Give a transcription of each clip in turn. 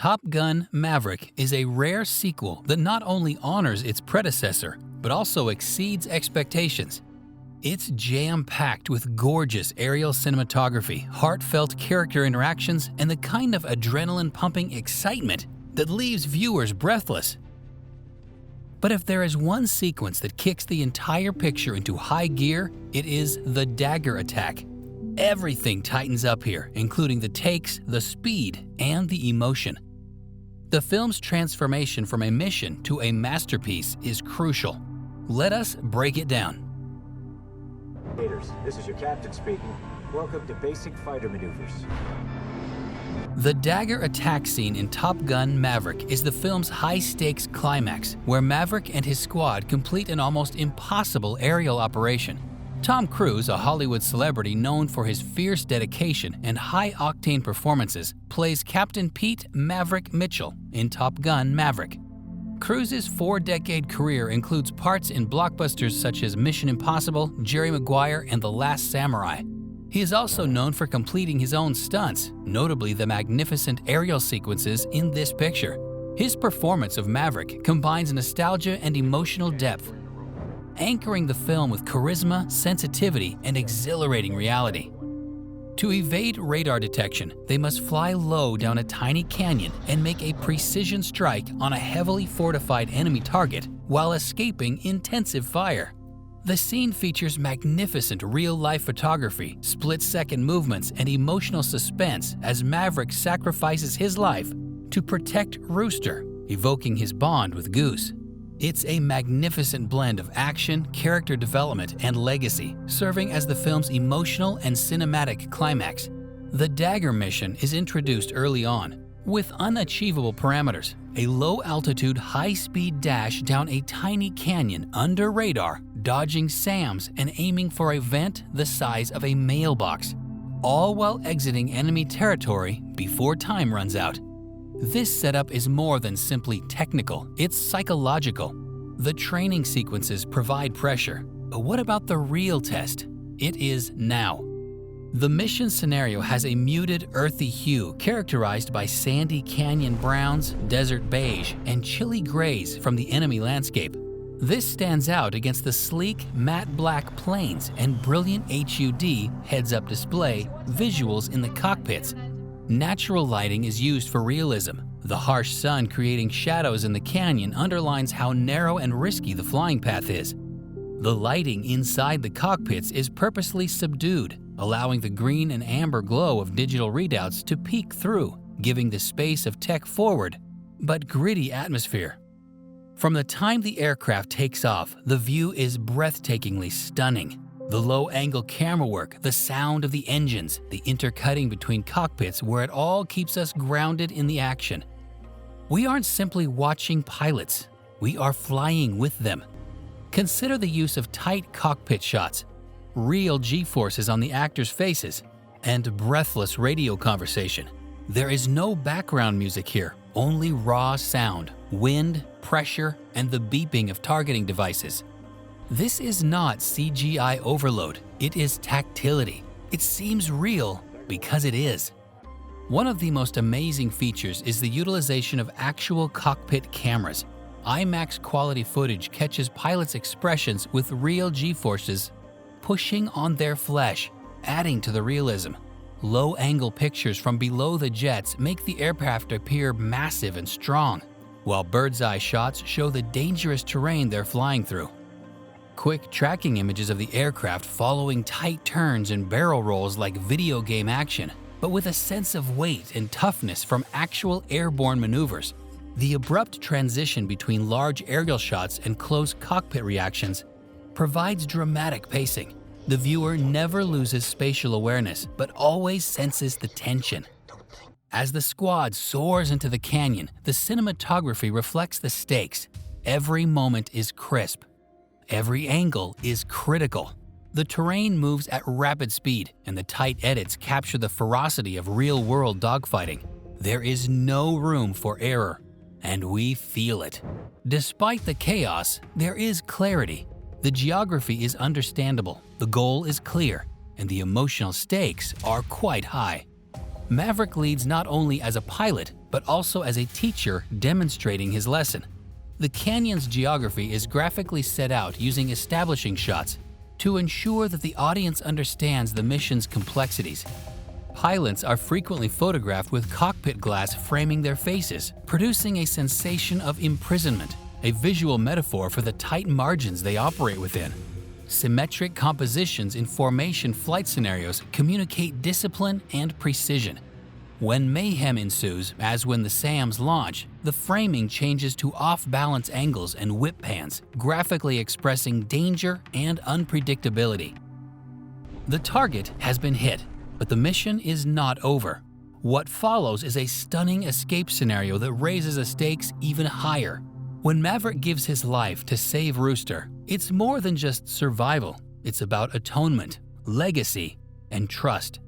Top Gun: Maverick is a rare sequel that not only honors its predecessor, but also exceeds expectations. It's jam-packed with gorgeous aerial cinematography, heartfelt character interactions, and the kind of adrenaline-pumping excitement that leaves viewers breathless. But if there is one sequence that kicks the entire picture into high gear, it is the Dagger Attack. Everything tightens up here, including the takes, the speed, and the emotion. The film's transformation from a mission to a masterpiece is crucial. Let us break it down. This is your captain speaking. Welcome to Basic Fighter Maneuvers. The Dagger Attack scene in Top Gun: Maverick is the film's high-stakes climax, where Maverick and his squad complete an almost impossible aerial operation. Tom Cruise, a Hollywood celebrity known for his fierce dedication and high-octane performances, plays Captain Pete "Maverick" Mitchell in Top Gun: Maverick. Cruise's 4-decade career includes parts in blockbusters such as Mission Impossible, Jerry Maguire, and The Last Samurai. He is also known for completing his own stunts, notably the magnificent aerial sequences in this picture. His performance of Maverick combines nostalgia and emotional depth, anchoring the film with charisma, sensitivity, and exhilarating reality. To evade radar detection, they must fly low down a tiny canyon and make a precision strike on a heavily fortified enemy target while escaping intensive fire. The scene features magnificent real-life photography, split-second movements, and emotional suspense as Maverick sacrifices his life to protect Rooster, evoking his bond with Goose. It's a magnificent blend of action, character development, and legacy, serving as the film's emotional and cinematic climax. The Dagger mission is introduced early on, with unachievable parameters: a low-altitude, high-speed dash down a tiny canyon under radar, dodging SAMs and aiming for a vent the size of a mailbox, all while exiting enemy territory before time runs out. This setup is more than simply technical, it's psychological. The training sequences provide pressure, but what about the real test? It is now. The mission scenario has a muted, earthy hue characterized by sandy canyon browns, desert beige, and chilly grays from the enemy landscape. This stands out against the sleek, matte black planes and brilliant HUD heads-up display visuals in the cockpits. Natural lighting is used for realism. The harsh sun creating shadows in the canyon underlines how narrow and risky the flying path is. The lighting inside the cockpits is purposely subdued, allowing the green and amber glow of digital readouts to peek through, giving the space of tech-forward but gritty atmosphere. From the time the aircraft takes off, the view is breathtakingly stunning. The low-angle camera work, the sound of the engines, the intercutting between cockpits where it all keeps us grounded in the action. We aren't simply watching pilots, we are flying with them. Consider the use of tight cockpit shots, real G-forces on the actors' faces, and breathless radio conversation. There is no background music here, only raw sound, wind, pressure, and the beeping of targeting devices. This is not CGI overload, it is tactility. It seems real because it is. One of the most amazing features is the utilization of actual cockpit cameras. IMAX quality footage catches pilots' expressions with real G-forces pushing on their flesh, adding to the realism. Low-angle pictures from below the jets make the aircraft appear massive and strong, while bird's-eye shots show the dangerous terrain they're flying through. Quick tracking images of the aircraft following tight turns and barrel rolls like video game action, but with a sense of weight and toughness from actual airborne maneuvers. The abrupt transition between large aerial shots and close cockpit reactions provides dramatic pacing. The viewer never loses spatial awareness, but always senses the tension. As the squad soars into the canyon, the cinematography reflects the stakes. Every moment is crisp. Every angle is critical. The terrain moves at rapid speed, and the tight edits capture the ferocity of real-world dogfighting. There is no room for error, and we feel it. Despite the chaos, there is clarity. The geography is understandable, the goal is clear, and the emotional stakes are quite high. Maverick leads not only as a pilot, but also as a teacher demonstrating his lesson. The canyon's geography is graphically set out using establishing shots to ensure that the audience understands the mission's complexities. Pilots are frequently photographed with cockpit glass framing their faces, producing a sensation of imprisonment, a visual metaphor for the tight margins they operate within. Symmetric compositions in formation flight scenarios communicate discipline and precision. When mayhem ensues, as when the SAMs launch, the framing changes to off-balance angles and whip pans, graphically expressing danger and unpredictability. The target has been hit, but the mission is not over. What follows is a stunning escape scenario that raises the stakes even higher. When Maverick gives his life to save Rooster, it's more than just survival. It's about atonement, legacy, and trust.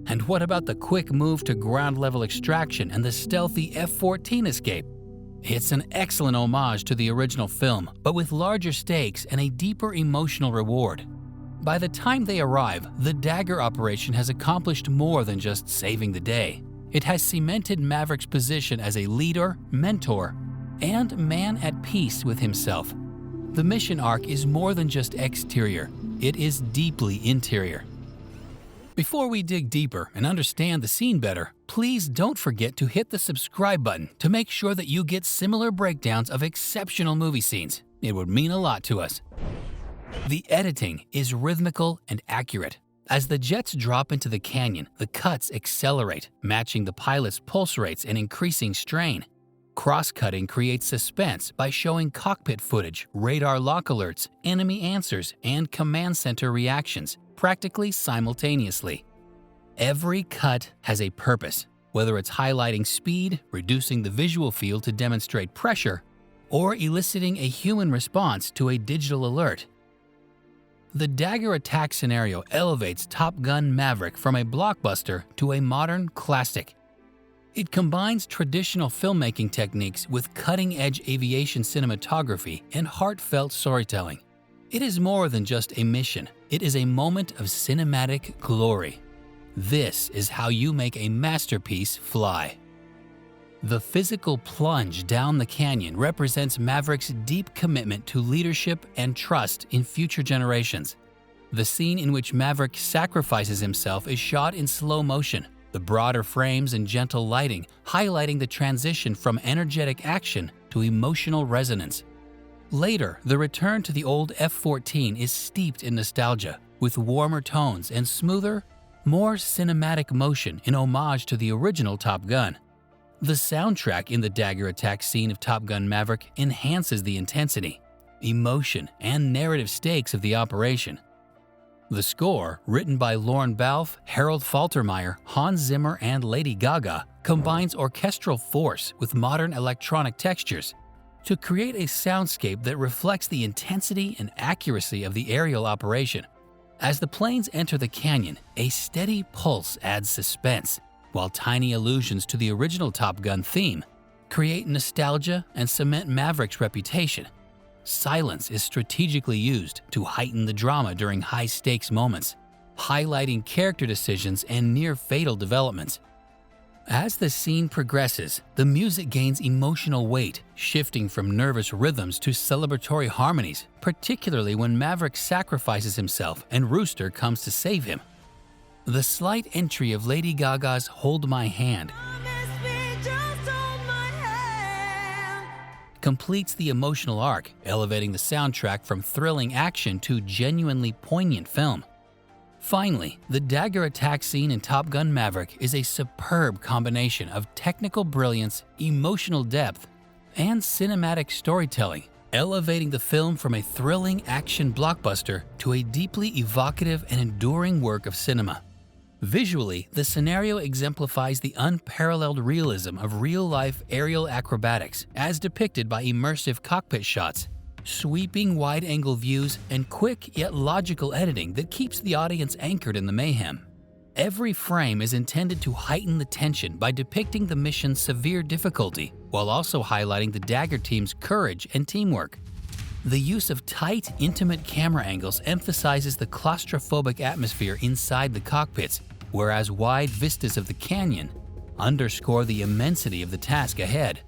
And what about the quick move to ground-level extraction and the stealthy F-14 escape? It's an excellent homage to the original film, but with larger stakes and a deeper emotional reward. By the time they arrive, the Dagger operation has accomplished more than just saving the day. It has cemented Maverick's position as a leader, mentor, and man at peace with himself. The mission arc is more than just exterior, it is deeply interior. Before we dig deeper and understand the scene better, please don't forget to hit the subscribe button to make sure that you get similar breakdowns of exceptional movie scenes. It would mean a lot to us. The editing is rhythmical and accurate. As the jets drop into the canyon, the cuts accelerate, matching the pilot's pulse rates and increasing strain. Cross-cutting creates suspense by showing cockpit footage, radar lock alerts, enemy answers, and command center reactions, practically simultaneously. Every cut has a purpose, whether it's highlighting speed, reducing the visual field to demonstrate pressure, or eliciting a human response to a digital alert. The Dagger Attack scenario elevates Top Gun Maverick from a blockbuster to a modern classic. It combines traditional filmmaking techniques with cutting-edge aviation cinematography and heartfelt storytelling. It is more than just a mission, it is a moment of cinematic glory. This is how you make a masterpiece fly. The physical plunge down the canyon represents Maverick's deep commitment to leadership and trust in future generations. The scene in which Maverick sacrifices himself is shot in slow motion, the broader frames and gentle lighting highlighting the transition from energetic action to emotional resonance. Later, the return to the old F-14 is steeped in nostalgia, with warmer tones and smoother, more cinematic motion in homage to the original Top Gun. The soundtrack in the Dagger Attack scene of Top Gun Maverick enhances the intensity, emotion, and narrative stakes of the operation. The score, written by Lorne Balfe, Harold Faltermeyer, Hans Zimmer, and Lady Gaga, combines orchestral force with modern electronic textures to create a soundscape that reflects the intensity and accuracy of the aerial operation. As the planes enter the canyon, a steady pulse adds suspense, while tiny allusions to the original Top Gun theme create nostalgia and cement Maverick's reputation. Silence is strategically used to heighten the drama during high-stakes moments, highlighting character decisions and near-fatal developments. As the scene progresses, the music gains emotional weight, shifting from nervous rhythms to celebratory harmonies, particularly when Maverick sacrifices himself and Rooster comes to save him. The slight entry of Lady Gaga's "Hold My Hand" completes the emotional arc, elevating the soundtrack from thrilling action to genuinely poignant film. Finally, the Dagger Attack scene in Top Gun Maverick is a superb combination of technical brilliance, emotional depth, and cinematic storytelling, elevating the film from a thrilling action blockbuster to a deeply evocative and enduring work of cinema. Visually, the scenario exemplifies the unparalleled realism of real-life aerial acrobatics as depicted by immersive cockpit shots, sweeping wide-angle views, and quick yet logical editing that keeps the audience anchored in the mayhem. Every frame is intended to heighten the tension by depicting the mission's severe difficulty, while also highlighting the Dagger team's courage and teamwork. The use of tight, intimate camera angles emphasizes the claustrophobic atmosphere inside the cockpits, whereas wide vistas of the canyon underscore the immensity of the task ahead.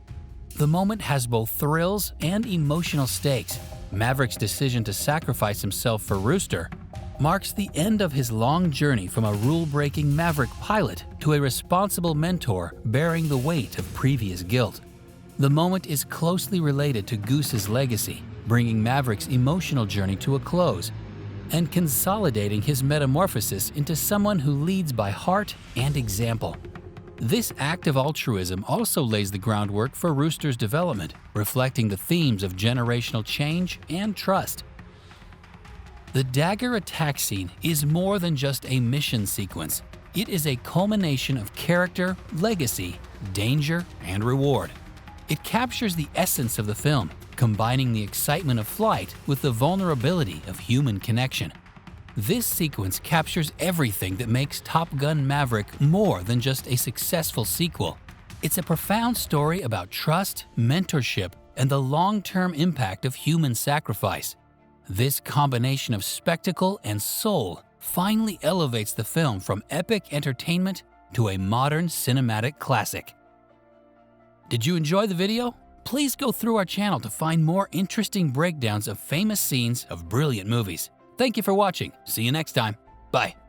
The moment has both thrills and emotional stakes. Maverick's decision to sacrifice himself for Rooster marks the end of his long journey from a rule-breaking Maverick pilot to a responsible mentor bearing the weight of previous guilt. The moment is closely related to Goose's legacy, bringing Maverick's emotional journey to a close and consolidating his metamorphosis into someone who leads by heart and example. This act of altruism also lays the groundwork for Rooster's development, reflecting the themes of generational change and trust. The Dagger Attack scene is more than just a mission sequence. It is a culmination of character, legacy, danger, and reward. It captures the essence of the film, combining the excitement of flight with the vulnerability of human connection. This sequence captures everything that makes Top Gun Maverick more than just a successful sequel. It's a profound story about trust, mentorship, and the long-term impact of human sacrifice. This combination of spectacle and soul finally elevates the film from epic entertainment to a modern cinematic classic. Did you enjoy the video? Please go through our channel to find more interesting breakdowns of famous scenes of brilliant movies. Thank you for watching. See you next time. Bye.